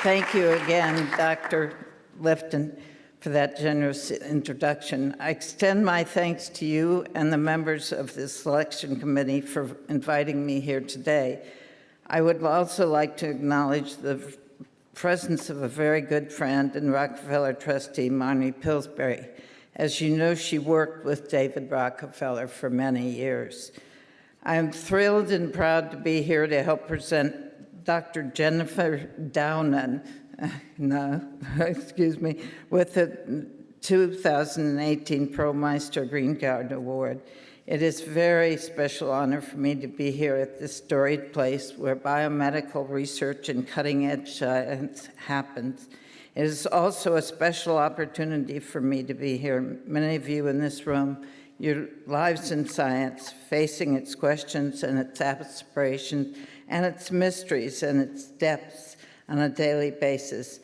Thank you again, Dr. Lifton, for that generous introduction. I extend my thanks to you and the members of the selection committee for inviting me here today. I would also like to acknowledge the presence of a very good friend and Rockefeller trustee, Marnie Pillsbury. As you know, she worked with David Rockefeller for many years. I am thrilled and proud to be here to help present Dr. Jennifer Doudna, with the 2018 Pearl Meister Greengard Award. It is a very special honor for me to be here at this storied place where biomedical research and cutting-edge science happens. It is also a special opportunity for me to be here. Many of you in this room, your lives in science, facing its questions and its aspirations and its mysteries and its depths on a daily basis.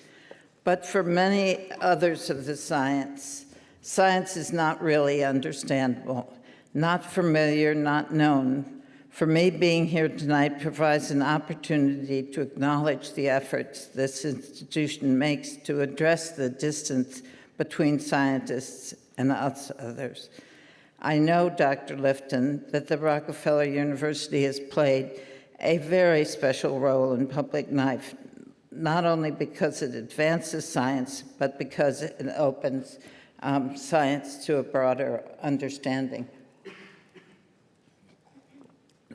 But for many others of the science is not really understandable, not familiar, not known. For me, being here tonight provides an opportunity to acknowledge the efforts this institution makes to address the distance between scientists and us others. I know, Dr. Lifton, that the Rockefeller University has played a very special role in public life, not only because it advances science, but because it opens science to a broader understanding.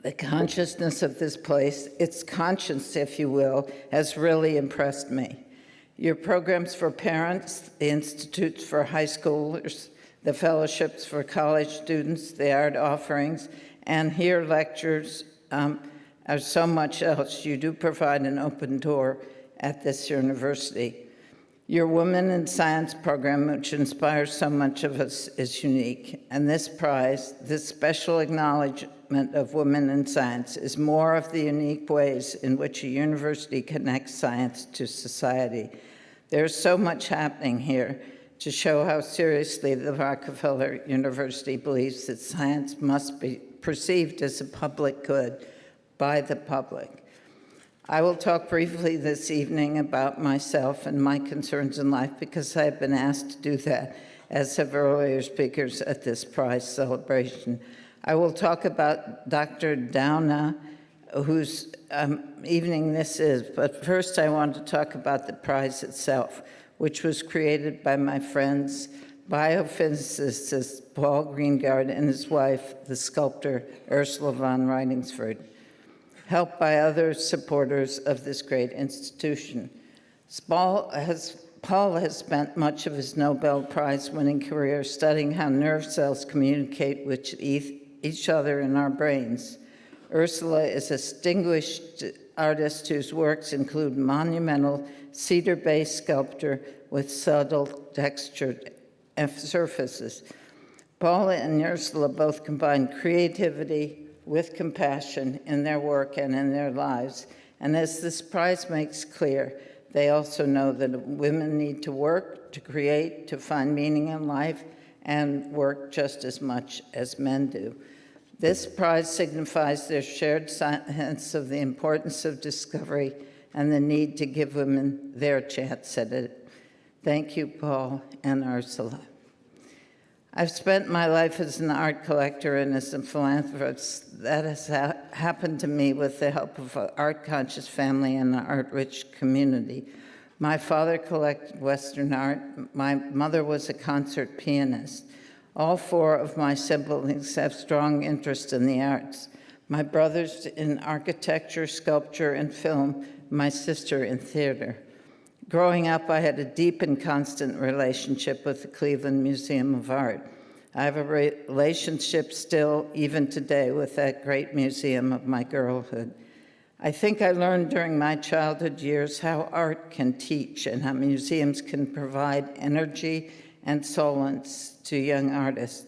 The consciousness of this place, its conscience, if you will, has really impressed me. Your programs for parents, the institutes for high schoolers, the fellowships for college students, the art offerings, and here lectures are so much else. You do provide an open door at this university. Your Women in Science program, which inspires so much of us, is unique. And this prize, this special acknowledgement of women in science, is more of the unique ways in which a university connects science to society. There's so much happening here to show how seriously the Rockefeller University believes that science must be perceived as a public good by the public. I will talk briefly this evening about myself and my concerns in life because I have been asked to do that, as have earlier speakers at this prize celebration. I will talk about Dr. Doudna, whose evening this is, but first I want to talk about the prize itself, which was created by my friends, biophysicist Paul Greengard and his wife, the sculptor Ursula von Reidingsford, helped by other supporters of this great institution. Paul has spent much of his Nobel Prize-winning career studying how nerve cells communicate with each other in our brains. Ursula is a distinguished artist whose works include monumental cedar-based sculpture with subtle textured surfaces. Paul and Ursula both combine creativity with compassion in their work and in their lives. And as this prize makes clear, they also know that women need to work, to create, to find meaning in life, and work just as much as men do. This prize signifies their shared sense of the importance of discovery and the need to give women their chance at it. Thank you, Paul and Ursula. I've spent my life as an art collector and as a philanthropist. That has happened to me with the help of an art-conscious family and an art-rich community. My father collected Western art. My mother was a concert pianist. All four of my siblings have strong interest in the arts. My brother's in architecture, sculpture, and film. My sister in theater. Growing up, I had a deep and constant relationship with the Cleveland Museum of Art. I have a relationship still, even today, with that great museum of my girlhood. I think I learned during my childhood years how art can teach and how museums can provide energy and solace to young artists.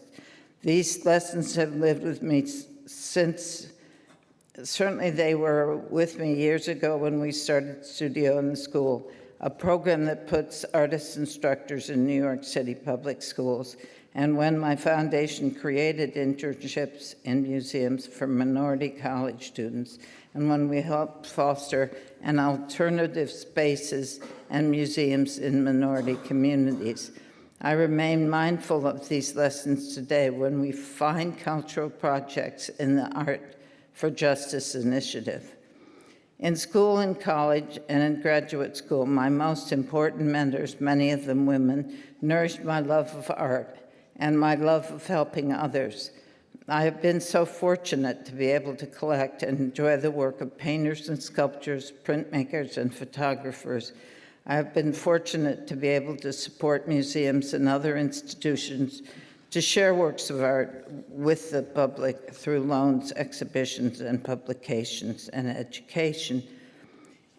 These lessons have lived with me since. Certainly they were with me years ago when we started Studio in the School, a program that puts artist instructors in New York City public schools and when my foundation created internships in museums for minority college students, and when we helped foster an alternative spaces and museums in minority communities. I remain mindful of these lessons today when we find cultural projects in the Art for Justice initiative. In school and college and in graduate school, my most important mentors, many of them women, nourished my love of art and my love of helping others. I have been so fortunate to be able to collect and enjoy the work of painters and sculptors, printmakers and photographers. I have been fortunate to be able to support museums and other institutions to share works of art with the public through loans, exhibitions, and publications and education.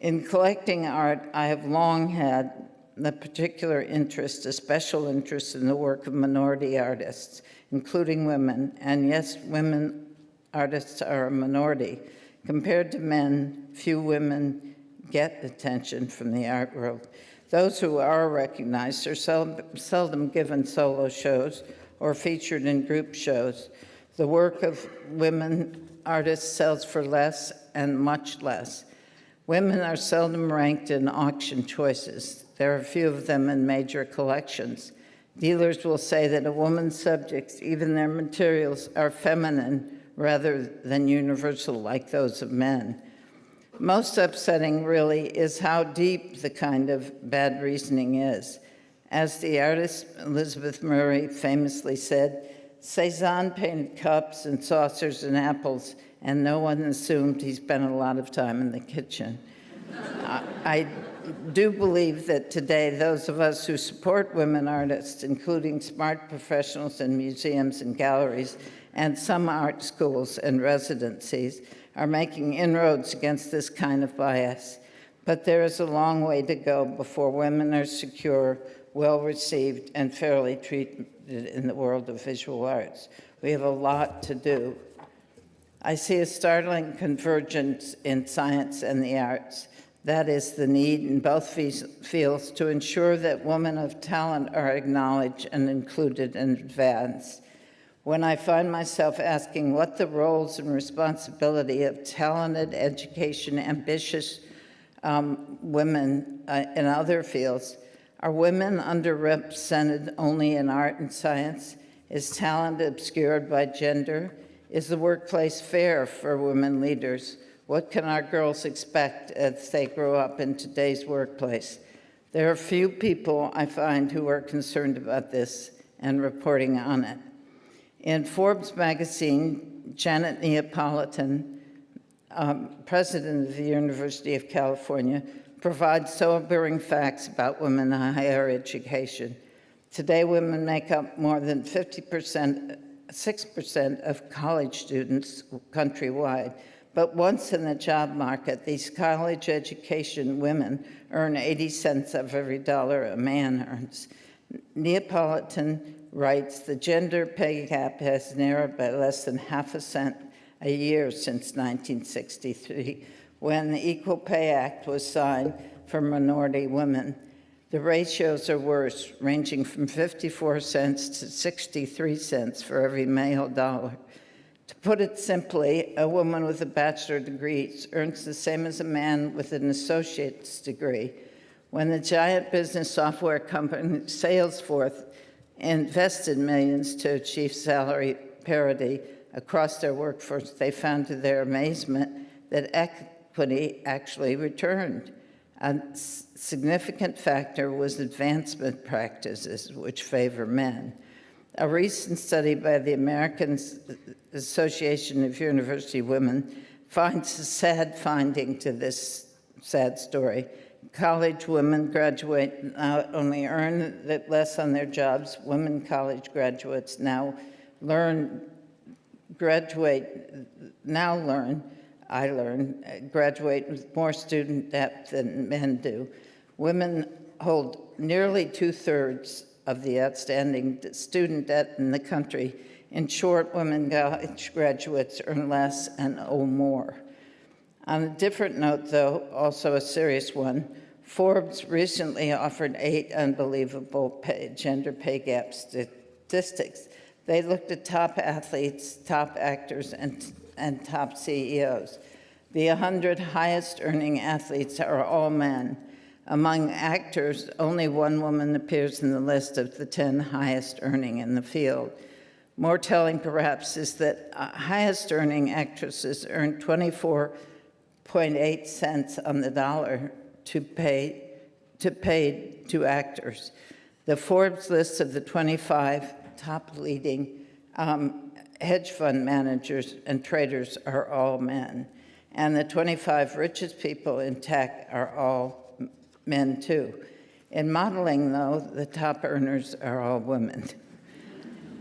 In collecting art, I have long had a particular interest, a special interest in the work of minority artists, including women. And yes, women artists are a minority. Compared to men, few women get attention from the art world. Those who are recognized are seldom given solo shows or featured in group shows. The work of women artists sells for less and much less. Women are seldom ranked in auction choices. There are few of them in major collections. Dealers will say that a woman's subjects, even their materials, are feminine rather than universal like those of men. Most upsetting, really, is how deep the kind of bad reasoning is. As the artist Elizabeth Murray famously said, Cézanne painted cups and saucers and apples, and no one assumed he spent a lot of time in the kitchen. I do believe that today those of us who support women artists, including smart professionals in museums and galleries, and some art schools and residencies, are making inroads against this kind of bias. But there is a long way to go before women are secure, well-received, and fairly treated in the world of visual arts. We have a lot to do. I see a startling convergence in science and the arts. That is the need in both fields to ensure that women of talent are acknowledged and included and advanced. When I find myself asking what the roles and responsibility of talented, education, ambitious women in other fields, are women underrepresented only in art and science? Is talent obscured by gender? Is the workplace fair for women leaders? What can our girls expect as they grow up in today's workplace? There are few people, I find, who are concerned about this and reporting on it. In Forbes magazine, Janet Neapolitan, president of the University of California, provides sobering facts about women in higher education. Today, women make up more than 6% of college students countrywide. But once in the job market, these college education women earn 80 cents of every dollar a man earns. Neapolitan writes, the gender pay gap has narrowed by less than half a cent a year since 1963, when the Equal Pay Act was signed for minority women. The ratios are worse, ranging from 54 cents to 63 cents for every male dollar. To put it simply, a woman with a bachelor's degree earns the same as a man with an associate's degree. When the giant business software company Salesforce invested millions to achieve salary parity across their workforce, they found to their amazement that equity actually returned. A significant factor was advancement practices, which favor men. A recent study by the American Association of University Women finds a sad finding to this sad story. College women graduate not only earn less on their jobs, women college graduates graduate with more student debt than men do. Women hold nearly 2/3 of the outstanding student debt in the country. In short, women college graduates earn less and owe more. On a different note, though, also a serious one, Forbes recently offered 8 unbelievable gender pay gap statistics. They looked at top athletes, top actors, and top CEOs. The 100 highest earning athletes are all men. Among actors, only one woman appears in the list of the 10 highest earning in the field. More telling, perhaps, is that highest earning actresses earn 24.8 cents on the dollar to pay to actors. The Forbes list of the 25 top leading hedge fund managers and traders are all men. And the 25 richest people in tech are all men too. In modeling, though, the top earners are all women.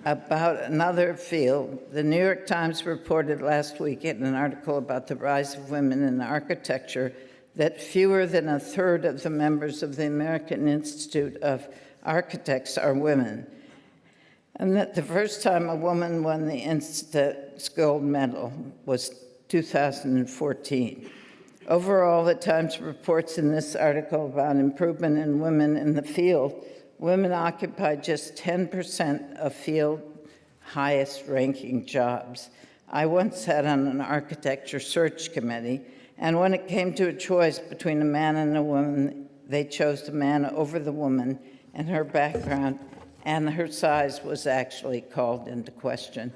About another field, the New York Times reported last week in an article about the rise of women in architecture that fewer than a third of the members of the American Institute of Architects are women, and that the first time a woman won the Institute's gold medal was 2014. Overall, the Times reports in this article about improvement in women in the field. Women occupy just 10% of field highest ranking jobs. I once sat on an architecture search committee, and when it came to a choice between a man and a woman, they chose the man over the woman, and her background and her size was actually called into question.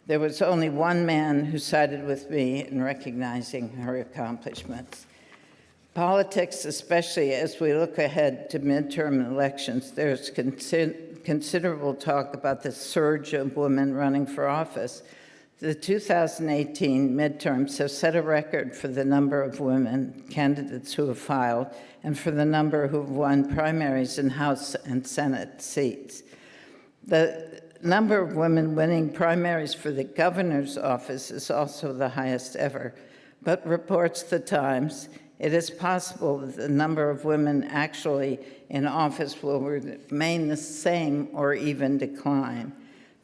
There was only one man who sided with me in recognizing her accomplishments. Politics, especially as we look ahead to midterm elections, there's considerable talk about the surge of women running for office. The 2018 midterms have set a record for the number of women candidates who have filed and for the number who have won primaries in House and Senate seats. The number of women winning primaries for the governor's office is also the highest ever, but reports the Times, it is possible that the number of women actually in office will remain the same or even decline.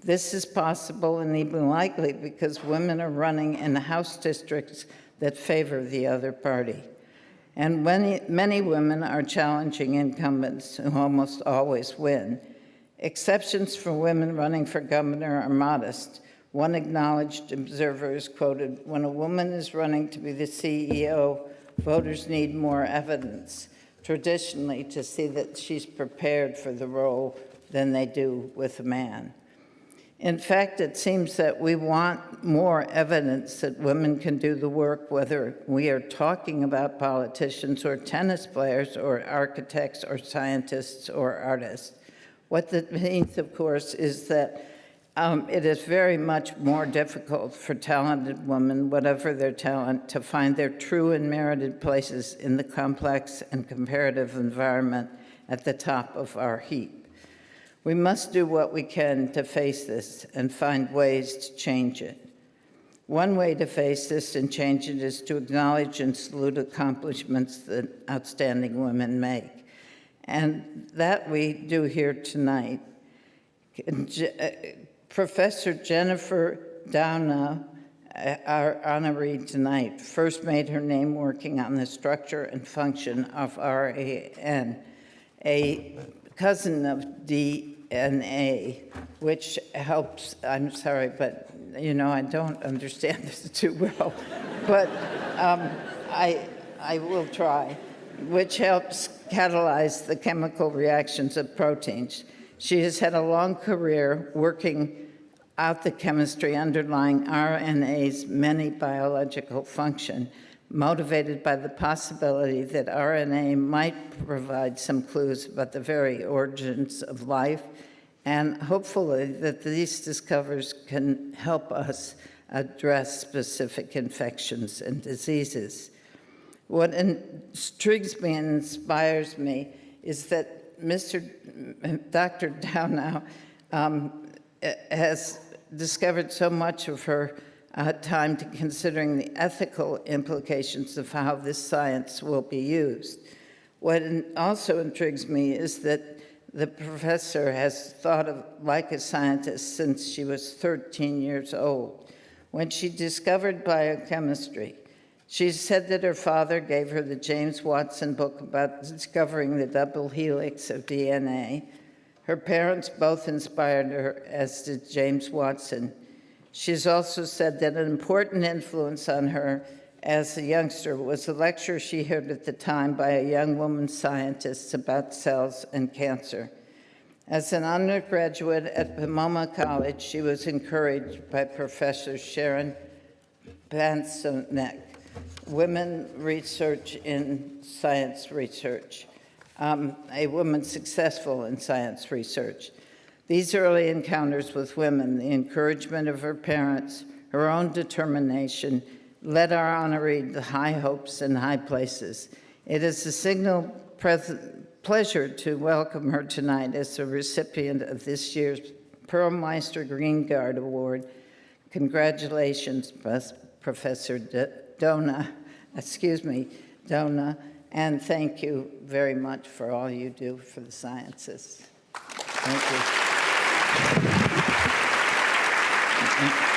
This is possible and even likely because women are running in House districts that favor the other party. And many women are challenging incumbents who almost always win. Exceptions for women running for governor are modest. One acknowledged observer is quoted, "When a woman is running to be the CEO, voters need more evidence, traditionally, to see that she's prepared for the role than they do with a man." In fact, it seems that we want more evidence that women can do the work, whether we are talking about politicians or tennis players or architects or scientists or artists. What that means, of course, is that it is very much more difficult for talented women, whatever their talent, to find their true and merited places in the complex and comparative environment at the top of our heap. We must do what we can to face this and find ways to change it. One way to face this and change it is to acknowledge and salute accomplishments that outstanding women make. And that we do here tonight. Professor Jennifer Doudna, our honoree tonight, first made her name working on the structure and function of RAN, a cousin of DNA, which helps, I'm sorry, but you know, I don't understand this too well, but I will try, which helps catalyze the chemical reactions of proteins. She has had a long career working out the chemistry underlying RNA's many biological function, motivated by the possibility that RNA might provide some clues about the very origins of life, and hopefully that these discoveries can help us address specific infections and diseases. What intrigues me and inspires me is that Dr. Doudna has discovered so much of her time to considering the ethical implications of how this science will be used. What also intrigues me is that the professor has thought of like a scientist since she was 13 years old. When she discovered biochemistry, she said that her father gave her the James Watson book about discovering the double helix of DNA. Her parents both inspired her, as did James Watson. She's also said that an important influence on her as a youngster was a lecture she heard at the time by a young woman scientist about cells and cancer. As an undergraduate at Pomona College, she was encouraged by Professor Sharon Pansonek, Women Research in Science Research, a woman successful in science research. These early encounters with women, the encouragement of her parents, her own determination, led our honoree to high hopes and high places. It is a signal pleasure to welcome her tonight as the recipient of this year's Pearl Meister Greengard Award. Congratulations, Professor Doudna, and thank you very much for all you do for the sciences. Thank you.